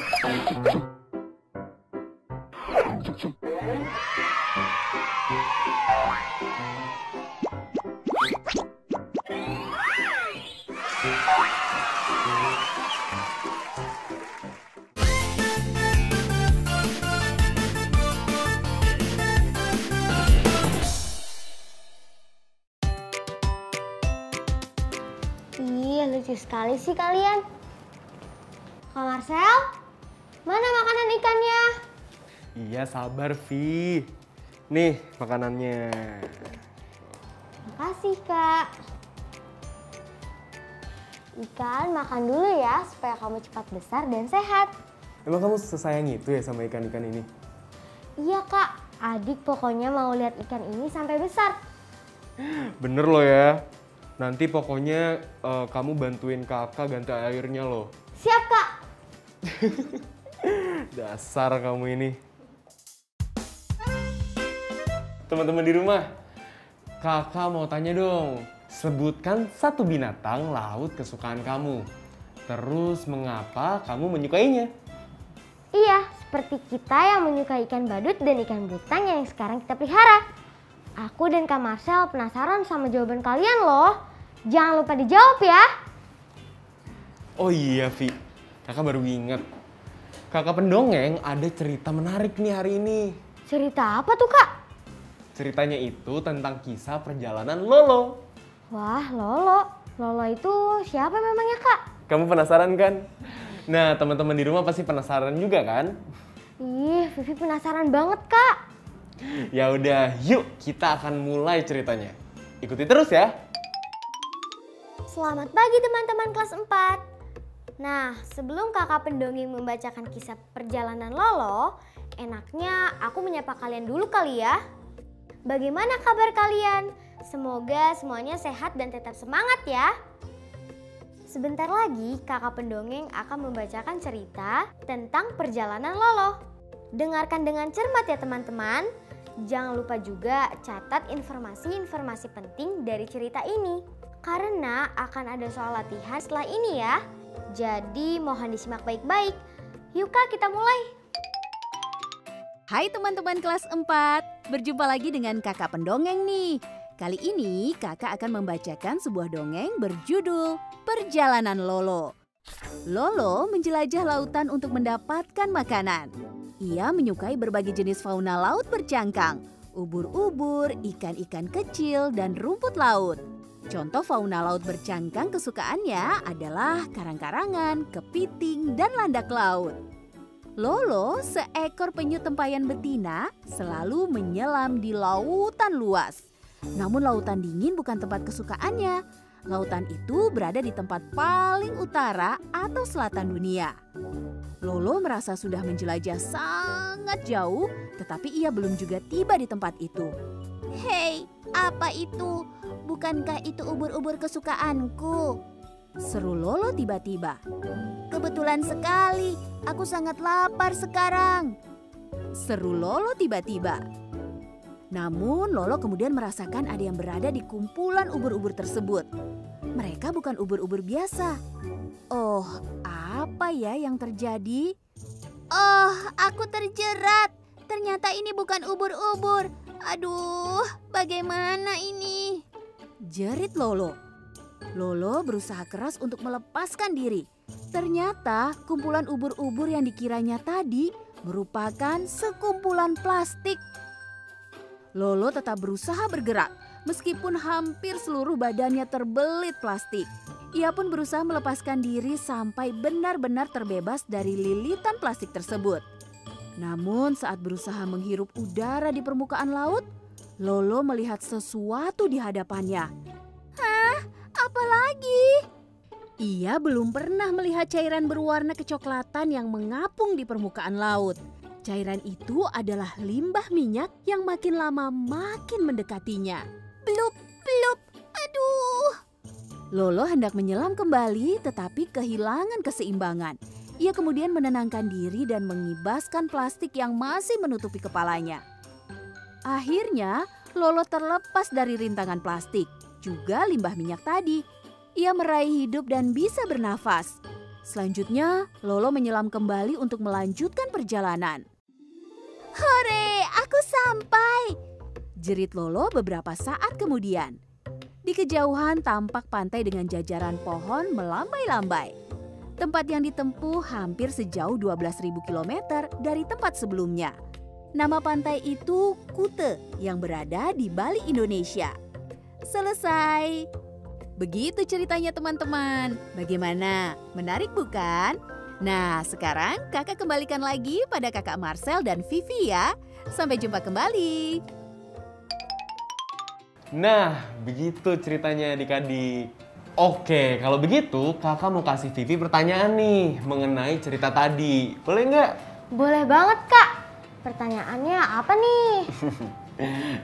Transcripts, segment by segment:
Ih, lucu sekali sih kalian. Kak Marcel, mana makanan ikannya? Iya, sabar, Vi. Nih makanannya. Makasih, Kak. Ikan, makan dulu ya supaya kamu cepat besar dan sehat. Emang kamu sesayang itu ya sama ikan-ikan ini? Iya, Kak. Adik pokoknya mau lihat ikan ini sampai besar. Bener loh ya. Nanti pokoknya kamu bantuin kakak ganti airnya loh. Siap, Kak. Dasar kamu ini. Teman-teman di rumah, kakak mau tanya dong. Sebutkan satu binatang laut kesukaan kamu. Terus mengapa kamu menyukainya? Iya, seperti kita yang menyukai ikan badut dan ikan butang yang sekarang kita pelihara. Aku dan Kak Marcel penasaran sama jawaban kalian loh. Jangan lupa dijawab ya. Oh iya, Vi. Kakak baru inget. Kakak pendongeng ada cerita menarik nih hari ini. Cerita apa tuh, Kak? Ceritanya itu tentang kisah perjalanan Lolo. Wah, Lolo. Lolo itu siapa memangnya, Kak? Kamu penasaran kan? Nah, teman-teman di rumah pasti penasaran juga kan? Ih, Vivi penasaran banget, Kak. Ya udah, yuk kita akan mulai ceritanya. Ikuti terus ya. Selamat pagi teman-teman kelas 4. Nah, sebelum kakak pendongeng membacakan kisah perjalanan Lolo, enaknya aku menyapa kalian dulu kali ya. Bagaimana kabar kalian? Semoga semuanya sehat dan tetap semangat ya. Sebentar lagi kakak pendongeng akan membacakan cerita tentang perjalanan Lolo. Dengarkan dengan cermat ya teman-teman. Jangan lupa juga catat informasi-informasi penting dari cerita ini. Karena akan ada soal latihan setelah ini ya. Jadi mohon disimak baik-baik. Yuk Kak, kita mulai. Hai teman-teman kelas 4, berjumpa lagi dengan kakak pendongeng nih. Kali ini kakak akan membacakan sebuah dongeng berjudul Perjalanan Lolo. Lolo menjelajah lautan untuk mendapatkan makanan. Ia menyukai berbagai jenis fauna laut bercangkang, ubur-ubur, ikan-ikan kecil, dan rumput laut. Contoh fauna laut bercangkang kesukaannya adalah karang-karangan, kepiting, dan landak laut. Lolo, seekor penyu tempayan betina, selalu menyelam di lautan luas. Namun lautan dingin bukan tempat kesukaannya. Lautan itu berada di tempat paling utara atau selatan dunia. Lolo merasa sudah menjelajah sangat jauh, tetapi ia belum juga tiba di tempat itu. Hei, apa itu? Bukankah itu ubur-ubur kesukaanku? Seru Lolo tiba-tiba. Kebetulan sekali, aku sangat lapar sekarang. Seru Lolo tiba-tiba. Namun Lolo kemudian merasakan ada yang berada di kumpulan ubur-ubur tersebut. Mereka bukan ubur-ubur biasa. Oh, apa ya yang terjadi? Oh, aku terjerat. Ternyata ini bukan ubur-ubur. Aduh, bagaimana ini? Jerit Lolo. Lolo berusaha keras untuk melepaskan diri. Ternyata kumpulan ubur-ubur yang dikiranya tadi merupakan sekumpulan plastik. Lolo tetap berusaha bergerak meskipun hampir seluruh badannya terbelit plastik. Ia pun berusaha melepaskan diri sampai benar-benar terbebas dari lilitan plastik tersebut. Namun saat berusaha menghirup udara di permukaan laut, Lolo melihat sesuatu di hadapannya. Hah? Apa lagi? Ia belum pernah melihat cairan berwarna kecoklatan yang mengapung di permukaan laut. Cairan itu adalah limbah minyak yang makin lama makin mendekatinya. Blup, blup, aduh. Lolo hendak menyelam kembali tetapi kehilangan keseimbangan. Ia kemudian menenangkan diri dan mengibaskan plastik yang masih menutupi kepalanya. Akhirnya Lolo terlepas dari rintangan plastik, juga limbah minyak tadi. Ia meraih hidup dan bisa bernafas. Selanjutnya, Lolo menyelam kembali untuk melanjutkan perjalanan. Hore, aku sampai! Jerit Lolo beberapa saat kemudian. Di kejauhan tampak pantai dengan jajaran pohon melambai-lambai. Tempat yang ditempuh hampir sejauh 12.000 km dari tempat sebelumnya. Nama pantai itu Kute yang berada di Bali, Indonesia. Selesai. Begitu ceritanya teman-teman. Bagaimana? Menarik bukan? Nah, sekarang kakak kembalikan lagi pada kakak Marcel dan Vivi ya. Sampai jumpa kembali. Nah, begitu ceritanya adik-adik. Oke, kalau begitu kakak mau kasih Vivi pertanyaan nih mengenai cerita tadi. Boleh nggak? Boleh banget Kak. Pertanyaannya apa nih?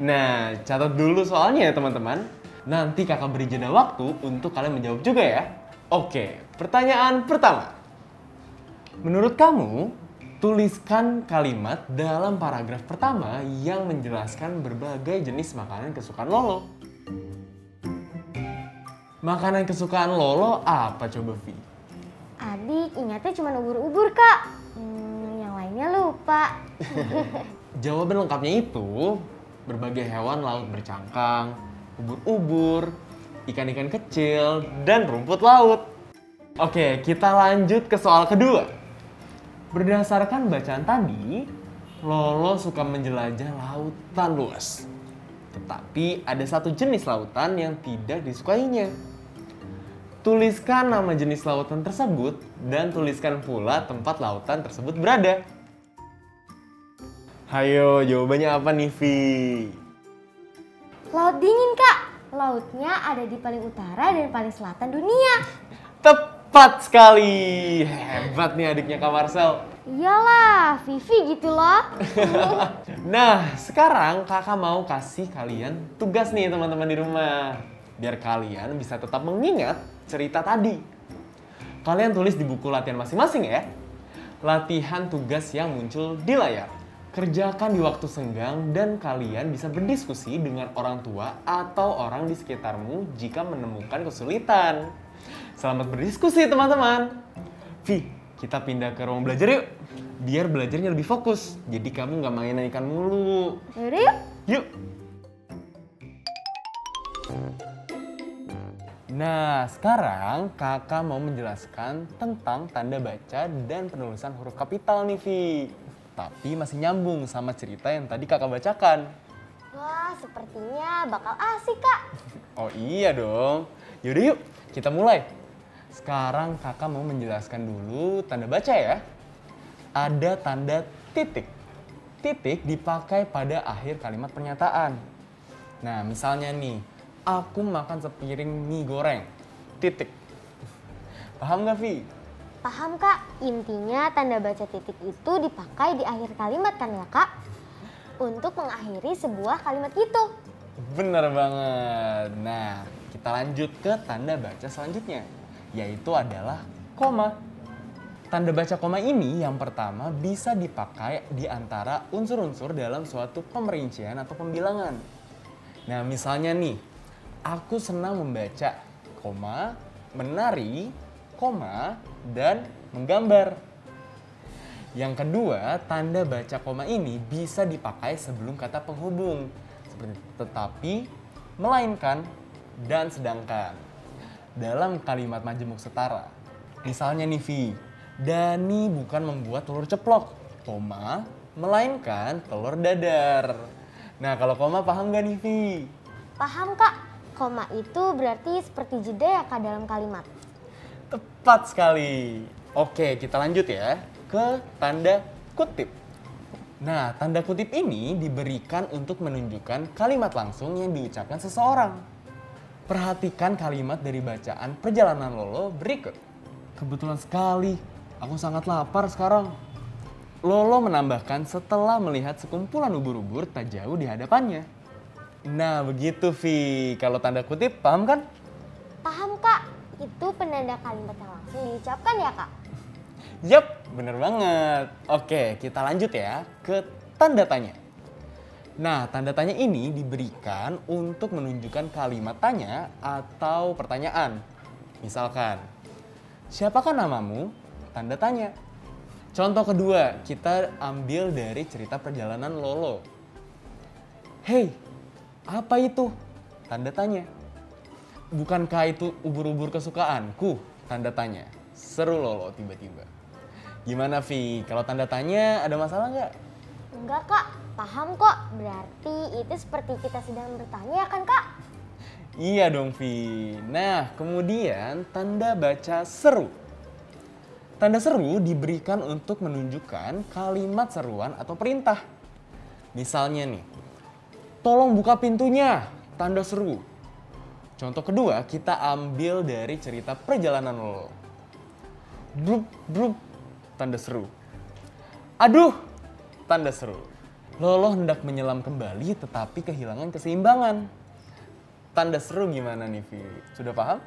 Nah, catat dulu soalnya ya teman-teman. Nanti kakak beri jeda waktu untuk kalian menjawab juga ya. Oke, pertanyaan pertama. Menurut kamu, tuliskan kalimat dalam paragraf pertama yang menjelaskan berbagai jenis makanan kesukaan Lolo. Makanan kesukaan Lolo apa coba, Vi? Adik ingatnya cuma ubur-ubur Kak. Yang lainnya lupa. Jawaban lengkapnya itu berbagai hewan laut bercangkang, ubur-ubur, ikan-ikan kecil, dan rumput laut. Oke, kita lanjut ke soal kedua. Berdasarkan bacaan tadi, Lolo suka menjelajah lautan luas. Tetapi ada satu jenis lautan yang tidak disukainya. Tuliskan nama jenis lautan tersebut dan tuliskan pula tempat lautan tersebut berada. Hayo, jawabannya apa nih, Vi? Laut dingin Kak. Lautnya ada di paling utara dan paling selatan dunia. Tepat sekali. Hebat nih adiknya Kak Marcel. Iyalah, Vivi gitu loh. Nah, sekarang kakak mau kasih kalian tugas nih teman-teman di rumah. Biar kalian bisa tetap mengingat cerita tadi. Kalian tulis di buku latihan masing-masing ya. Latihan tugas yang muncul di layar. Kerjakan di waktu senggang dan kalian bisa berdiskusi dengan orang tua atau orang di sekitarmu jika menemukan kesulitan. Selamat berdiskusi teman-teman. Vi, kita pindah ke ruang belajar yuk. Biar belajarnya lebih fokus. Jadi kamu nggak main ikan mulu. Yaudah yuk. Yuk. Nah, sekarang kakak mau menjelaskan tentang tanda baca dan penulisan huruf kapital nih, Vi. Tapi masih nyambung sama cerita yang tadi kakak bacakan. Wah, sepertinya bakal asik Kak. Oh iya dong. Yaudah yuk, kita mulai. Sekarang kakak mau menjelaskan dulu tanda baca ya. Ada tanda titik. Titik dipakai pada akhir kalimat pernyataan. Nah, misalnya nih, aku makan sepiring mie goreng. Titik. Paham nggak, Vi? Paham Kak, intinya tanda baca titik itu dipakai di akhir kalimat kan ya Kak? Untuk mengakhiri sebuah kalimat itu. Bener banget. Nah, kita lanjut ke tanda baca selanjutnya, yaitu adalah koma. Tanda baca koma ini yang pertama bisa dipakai di antara unsur-unsur dalam suatu pemerincian atau pembilangan. Nah, misalnya nih, aku senang membaca, koma, menari, koma, dan menggambar. Yang kedua, tanda baca koma ini bisa dipakai sebelum kata penghubung, seperti tetapi, melainkan, dan sedangkan. Dalam kalimat majemuk setara. Misalnya nih, Vi, Dani bukan membuat telur ceplok, koma, melainkan telur dadar. Nah, kalau koma paham gak nih, Vi? Paham Kak, koma itu berarti seperti jeda ya Kak dalam kalimat. Tepat sekali. Oke, kita lanjut ya ke tanda kutip. Nah, tanda kutip ini diberikan untuk menunjukkan kalimat langsung yang diucapkan seseorang. Perhatikan kalimat dari bacaan perjalanan Lolo berikut. Kebetulan sekali, aku sangat lapar sekarang. Lolo menambahkan setelah melihat sekumpulan ubur-ubur tak jauh di hadapannya. Nah, begitu, Vi. Kalau tanda kutip, paham kan? Paham Kak, itu penanda kalimat yang langsung diucapkan ya Kak? Yap, bener banget. Oke, kita lanjut ya ke tanda tanya. Nah, tanda tanya ini diberikan untuk menunjukkan kalimat tanya atau pertanyaan. Misalkan, Siapakah namamu? Tanda tanya. Contoh kedua, kita ambil dari cerita perjalanan Lolo. Hei, apa itu? Tanda tanya. Bukankah itu ubur-ubur kesukaanku? Tanda tanya. Seru Lolo tiba-tiba. Gimana Vi, kalau tanda tanya ada masalah nggak? Enggak kak, paham kok. Berarti itu seperti kita sedang bertanya kan kak? Iya dong Vi. Nah kemudian tanda baca seru. Tanda seru diberikan untuk menunjukkan kalimat seruan atau perintah. Misalnya nih, tolong buka pintunya, tanda seru. Contoh kedua kita ambil dari cerita perjalanan Lolo. Blup, blup, tanda seru. Aduh, tanda seru. Lolo hendak menyelam kembali tetapi kehilangan keseimbangan. Tanda seru gimana nih Vi? Sudah paham?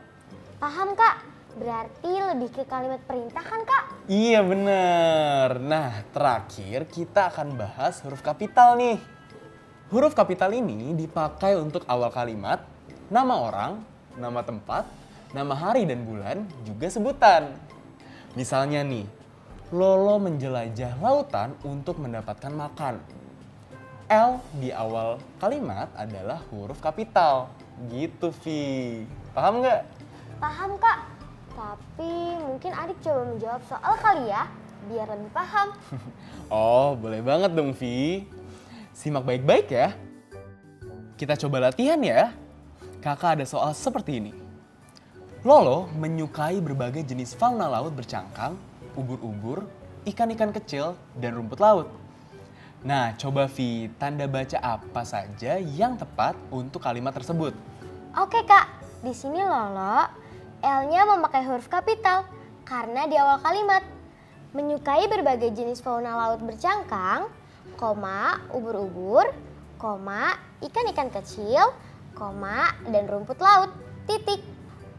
Paham kak. Berarti lebih ke kalimat perintah kan kak? Iya bener. Nah terakhir kita akan bahas huruf kapital nih. Huruf kapital ini dipakai untuk awal kalimat, nama orang, nama tempat, nama hari dan bulan, juga sebutan. Misalnya nih, Lolo menjelajah lautan untuk mendapatkan makan. L di awal kalimat adalah huruf kapital. Gitu Vi. Paham nggak? Paham kak. Tapi mungkin adik coba menjawab soal kali ya, biar lebih paham. Oh, boleh banget dong, Vi. Simak baik-baik ya. Kita coba latihan ya. Kakak ada soal seperti ini. Lolo menyukai berbagai jenis fauna laut bercangkang, ubur-ubur, ikan-ikan kecil, dan rumput laut. Nah, coba Vi, tanda baca apa saja yang tepat untuk kalimat tersebut? Oke kak, di sini Lolo L-nya memakai huruf kapital karena di awal kalimat. Menyukai berbagai jenis fauna laut bercangkang, koma, ubur-ubur, koma, ikan-ikan kecil, koma, dan rumput laut, titik.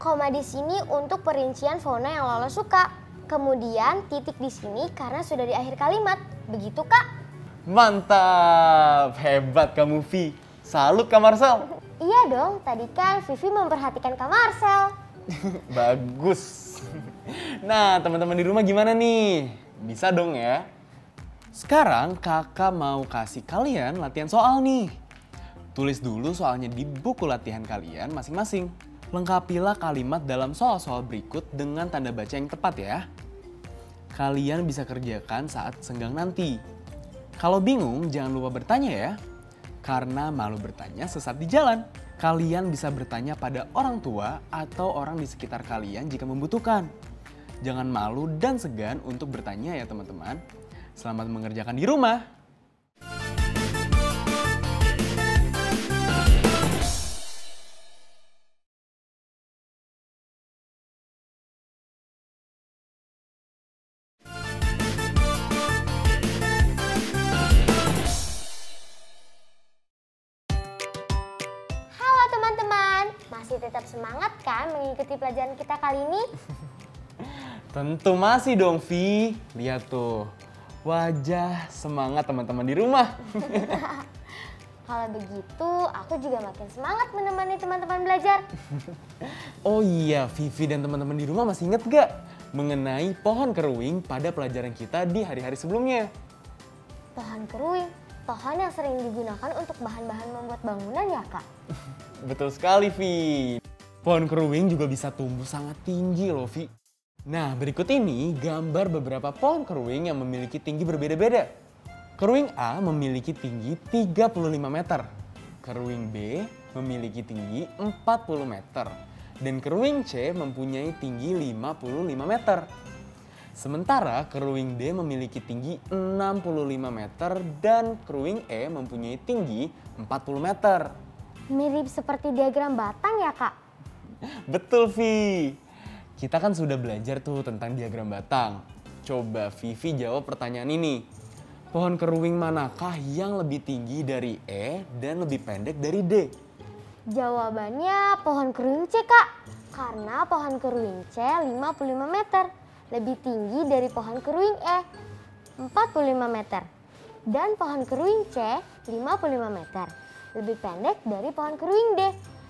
Koma di sini untuk perincian fauna yang Lolo suka. Kemudian titik di sini karena sudah di akhir kalimat. Begitu kak? Mantap, hebat kamu Vi. Salut Kak Marcel. Iya dong, tadi kan Vivi memperhatikan Kak Marcel. Bagus. Nah, teman-teman di rumah gimana nih? Bisa dong ya? Sekarang kakak mau kasih kalian latihan soal nih. Tulis dulu soalnya di buku latihan kalian masing-masing. Lengkapilah kalimat dalam soal-soal berikut dengan tanda baca yang tepat ya. Kalian bisa kerjakan saat senggang nanti. Kalau bingung jangan lupa bertanya ya. Karena malu bertanya sesat di jalan. Kalian bisa bertanya pada orang tua atau orang di sekitar kalian jika membutuhkan. Jangan malu dan segan untuk bertanya ya teman-teman. Selamat mengerjakan di rumah. Masih tetap semangat kan mengikuti pelajaran kita kali ini? Tentu masih dong Vi. Lihat tuh, wajah semangat teman-teman di rumah. Kalau begitu aku juga makin semangat menemani teman-teman belajar. Oh iya, Vivi dan teman-teman di rumah masih inget gak mengenai pohon keruing pada pelajaran kita di hari-hari sebelumnya? Pohon keruing? Pohon yang sering digunakan untuk bahan-bahan membuat bangunan ya kak? Betul sekali Vi. Pohon keruing juga bisa tumbuh sangat tinggi loh Vi. Nah berikut ini gambar beberapa pohon keruing yang memiliki tinggi berbeda-beda. Keruing A memiliki tinggi 35 meter. Keruing B memiliki tinggi 40 meter. Dan keruing C mempunyai tinggi 55 meter. Sementara keruing D memiliki tinggi 65 meter dan keruing E mempunyai tinggi 40 meter. Mirip seperti diagram batang ya kak? Betul Vi. Kita kan sudah belajar tuh tentang diagram batang. Coba Vivi jawab pertanyaan ini. Pohon keruing manakah yang lebih tinggi dari E dan lebih pendek dari D? Jawabannya pohon keruing C kak. Karena pohon keruing C 55 meter. Lebih tinggi dari pohon keruing E 45 meter. Dan pohon keruing C 55 meter. Lebih pendek dari pohon keruing D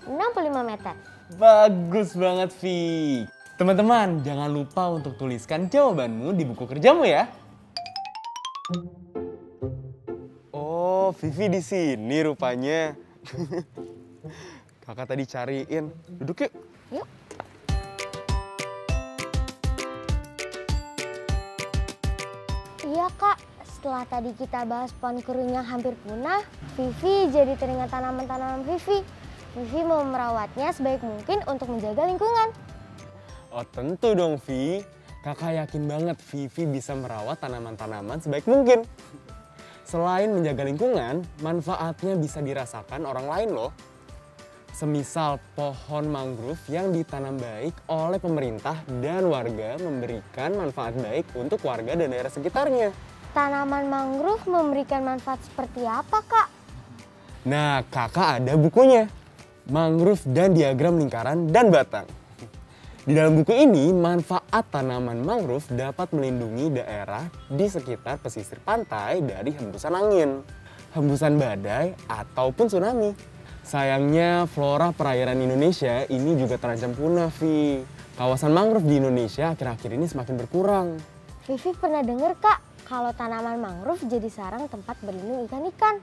65 meter. Bagus banget Vi. Teman-teman, jangan lupa untuk tuliskan jawabanmu di buku kerjamu ya. Oh, Vivi di sini rupanya. Kakak tadi cariin. Duduk yuk. Yuk. Iya kak, setelah tadi kita bahas pohon keruing yang hampir punah, Vivi jadi teringat tanaman-tanaman Vivi. Vivi mau merawatnya sebaik mungkin untuk menjaga lingkungan. Oh tentu dong Vi. Kakak yakin banget Vivi bisa merawat tanaman-tanaman sebaik mungkin. Selain menjaga lingkungan, manfaatnya bisa dirasakan orang lain loh. Semisal pohon mangrove yang ditanam baik oleh pemerintah dan warga memberikan manfaat baik untuk warga dan daerah sekitarnya. Tanaman mangrove memberikan manfaat seperti apa kak? Nah, kakak ada bukunya. Mangrove dan diagram lingkaran dan batang. Di dalam buku ini, manfaat tanaman mangrove dapat melindungi daerah di sekitar pesisir pantai dari hembusan angin, hembusan badai, ataupun tsunami. Sayangnya, flora perairan Indonesia ini juga terancam punah, Vi. Kawasan mangrove di Indonesia akhir-akhir ini semakin berkurang. Vivi pernah dengar kak, kalau tanaman mangrove jadi sarang tempat berlindung ikan-ikan.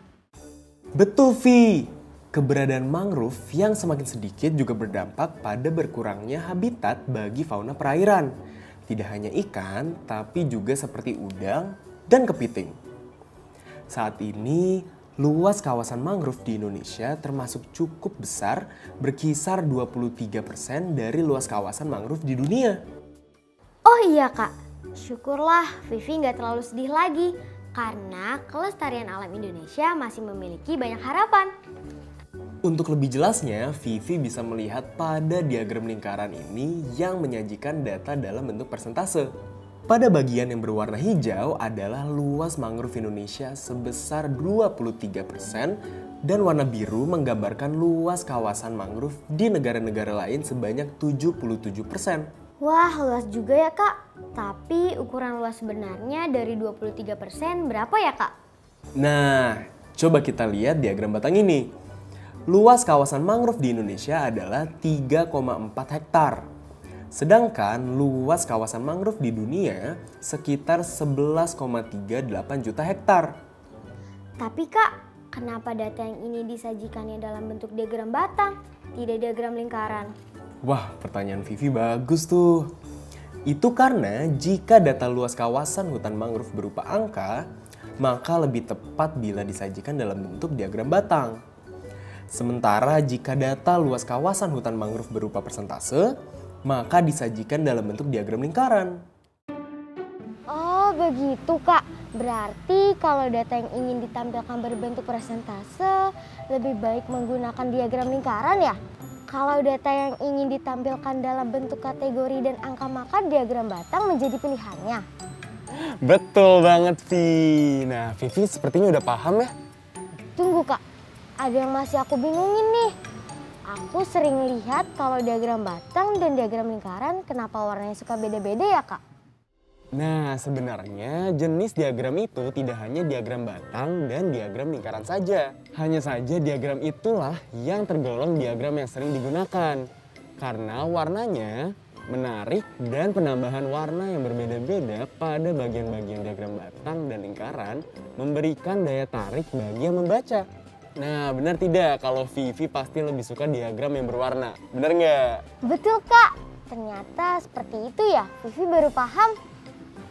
Betul, Vi. Keberadaan mangrove yang semakin sedikit juga berdampak pada berkurangnya habitat bagi fauna perairan. Tidak hanya ikan, tapi juga seperti udang dan kepiting. Saat ini, luas kawasan mangrove di Indonesia termasuk cukup besar, berkisar 23% dari luas kawasan mangrove di dunia. Oh iya kak, syukurlah Vivi nggak terlalu sedih lagi. Karena kelestarian alam Indonesia masih memiliki banyak harapan. Untuk lebih jelasnya, Vivi bisa melihat pada diagram lingkaran ini yang menyajikan data dalam bentuk persentase. Pada bagian yang berwarna hijau adalah luas mangrove Indonesia sebesar 23% dan warna biru menggambarkan luas kawasan mangrove di negara-negara lain sebanyak 77%. Wah, luas juga ya kak. Tapi ukuran luas sebenarnya dari 23% berapa ya kak? Nah, coba kita lihat diagram batang ini. Luas kawasan mangrove di Indonesia adalah 3,4 hektar. Sedangkan luas kawasan mangrove di dunia sekitar 11,38 juta hektar. Tapi kak, kenapa data yang ini disajikannya dalam bentuk diagram batang, tidak diagram lingkaran? Wah, pertanyaan Vivi bagus tuh. Itu karena jika data luas kawasan hutan mangrove berupa angka, maka lebih tepat bila disajikan dalam bentuk diagram batang. Sementara jika data luas kawasan hutan mangrove berupa persentase, maka disajikan dalam bentuk diagram lingkaran. Oh begitu kak, berarti kalau data yang ingin ditampilkan berbentuk persentase, lebih baik menggunakan diagram lingkaran ya? Kalau data yang ingin ditampilkan dalam bentuk kategori dan angka, maka diagram batang menjadi pilihannya. Betul banget, Vi. Nah, Vivi sepertinya udah paham ya? Tunggu kak, ada yang masih aku bingungin nih. Aku sering lihat kalau diagram batang dan diagram lingkaran kenapa warnanya suka beda-beda ya kak? Nah, sebenarnya jenis diagram itu tidak hanya diagram batang dan diagram lingkaran saja. Hanya saja diagram itulah yang tergolong diagram yang sering digunakan. Karena warnanya menarik dan penambahan warna yang berbeda-beda pada bagian-bagian diagram batang dan lingkaran memberikan daya tarik bagi yang membaca. Nah, benar tidak kalau Vivi pasti lebih suka diagram yang berwarna? Benar nggak? Betul kak, ternyata seperti itu ya, Vivi baru paham.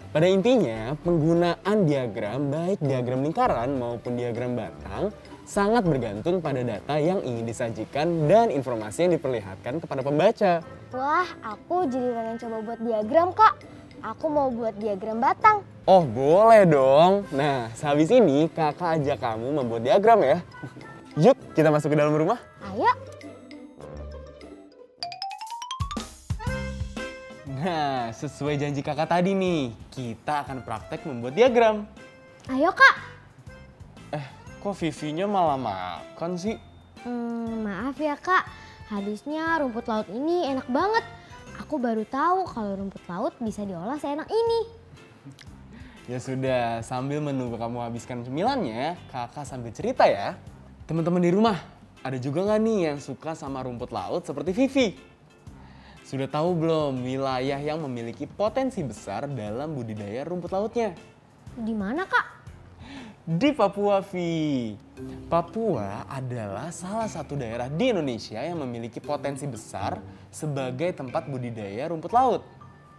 Pada intinya, penggunaan diagram baik diagram lingkaran maupun diagram batang sangat bergantung pada data yang ingin disajikan dan informasi yang diperlihatkan kepada pembaca. Wah, aku jadi pengen coba buat diagram kak. Aku mau buat diagram batang. Oh, boleh dong. Nah, sehabis ini kakak ajak kamu membuat diagram ya. Yuk, kita masuk ke dalam rumah. Ayo. Nah, sesuai janji kakak tadi nih, kita akan praktek membuat diagram. Ayo kak. Kok Vivinya malah makan sih? Maaf ya kak, habisnya rumput laut ini enak banget. Aku baru tahu kalau rumput laut bisa diolah seenak ini. Ya sudah, sambil menunggu kamu habiskan cemilannya, kakak sambil cerita ya. Teman-teman di rumah, ada juga nggak nih yang suka sama rumput laut seperti Vivi? Sudah tahu belum wilayah yang memiliki potensi besar dalam budidaya rumput lautnya? Di mana, Kak? Di Papua, Vi. Papua adalah salah satu daerah di Indonesia yang memiliki potensi besar sebagai tempat budidaya rumput laut.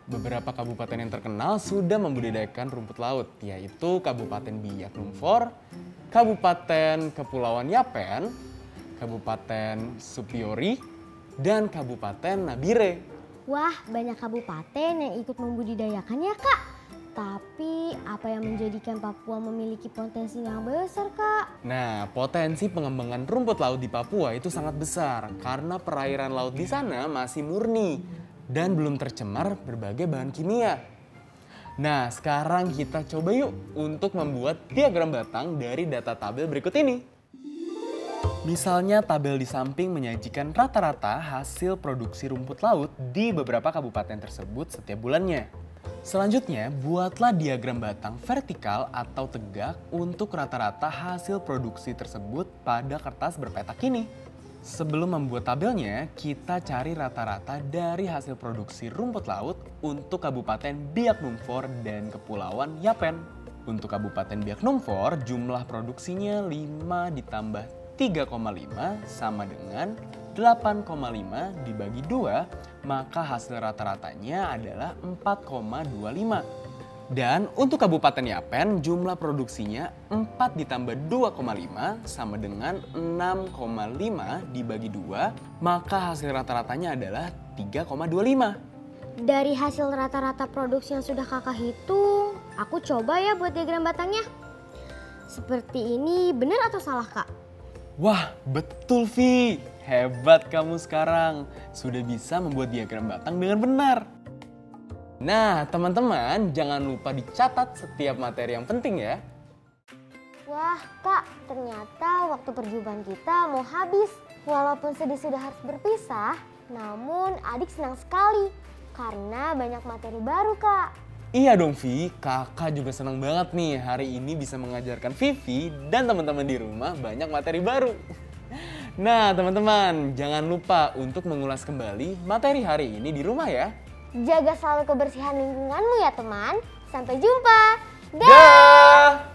Beberapa kabupaten yang terkenal sudah membudidayakan rumput laut, yaitu Kabupaten Biak Numfor, Kabupaten Kepulauan Yapen, Kabupaten Supiori, dan Kabupaten Nabire. Wah, banyak kabupaten yang ikut membudidayakan ya, Kak. Tapi apa yang menjadikan Papua memiliki potensi yang besar, Kak? Nah, potensi pengembangan rumput laut di Papua itu sangat besar karena perairan laut di sana masih murni dan belum tercemar berbagai bahan kimia. Nah, sekarang kita coba yuk untuk membuat diagram batang dari data tabel berikut ini. Misalnya tabel di samping menyajikan rata-rata hasil produksi rumput laut di beberapa kabupaten tersebut setiap bulannya. Selanjutnya, buatlah diagram batang vertikal atau tegak untuk rata-rata hasil produksi tersebut pada kertas berpetak ini. Sebelum membuat tabelnya, kita cari rata-rata dari hasil produksi rumput laut untuk Kabupaten Biak Numfor dan Kepulauan Yapen. Untuk Kabupaten Biak Numfor, jumlah produksinya 5 ditambah 3,5 sama dengan 8,5 dibagi 2, maka hasil rata-ratanya adalah 4,25. Dan untuk Kabupaten Yapen jumlah produksinya 4 ditambah 2,5 sama dengan 6,5 dibagi 2, maka hasil rata-ratanya adalah 3,25. Dari hasil rata-rata produksi yang sudah Kakak hitung, aku coba ya buat diagram batangnya. Seperti ini benar atau salah, Kak? Wah, betul Vi. Hebat kamu sekarang. Sudah bisa membuat diagram batang dengan benar. Nah, teman-teman jangan lupa dicatat setiap materi yang penting ya. Wah, Kak, ternyata waktu perjumpaan kita mau habis. Walaupun sedih sudah harus berpisah, namun adik senang sekali karena banyak materi baru, Kak. Iya dong Vi, kakak juga senang banget nih hari ini bisa mengajarkan Vivi dan teman-teman di rumah banyak materi baru. Nah teman-teman, jangan lupa untuk mengulas kembali materi hari ini di rumah ya. Jaga selalu kebersihan lingkunganmu ya teman. Sampai jumpa. Dah!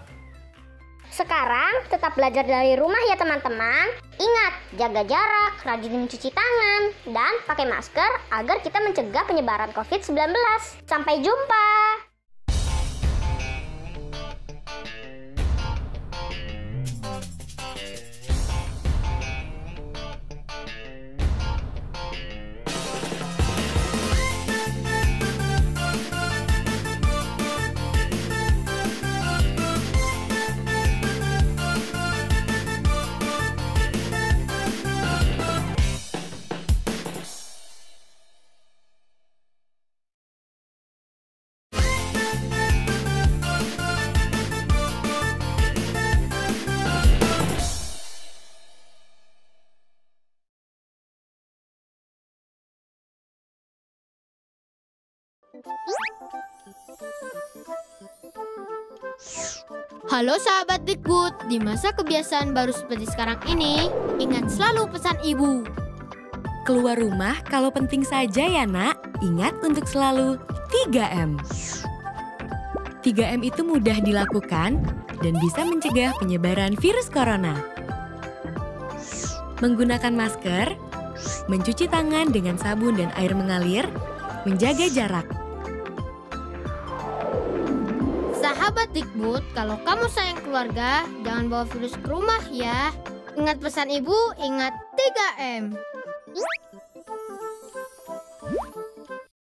Sekarang tetap belajar dari rumah ya teman-teman. Ingat, jaga jarak, rajin mencuci tangan, dan pakai masker agar kita mencegah penyebaran COVID-19. Sampai jumpa. Halo sahabat Dikbud, di masa kebiasaan baru seperti sekarang ini, ingat selalu pesan ibu. Keluar rumah kalau penting saja ya nak, ingat untuk selalu 3M. 3M itu mudah dilakukan dan bisa mencegah penyebaran virus corona. Menggunakan masker, mencuci tangan dengan sabun dan air mengalir, menjaga jarak. Sahabat Dikbud, kalau kamu sayang keluarga, jangan bawa virus ke rumah ya. Ingat pesan ibu, ingat 3M.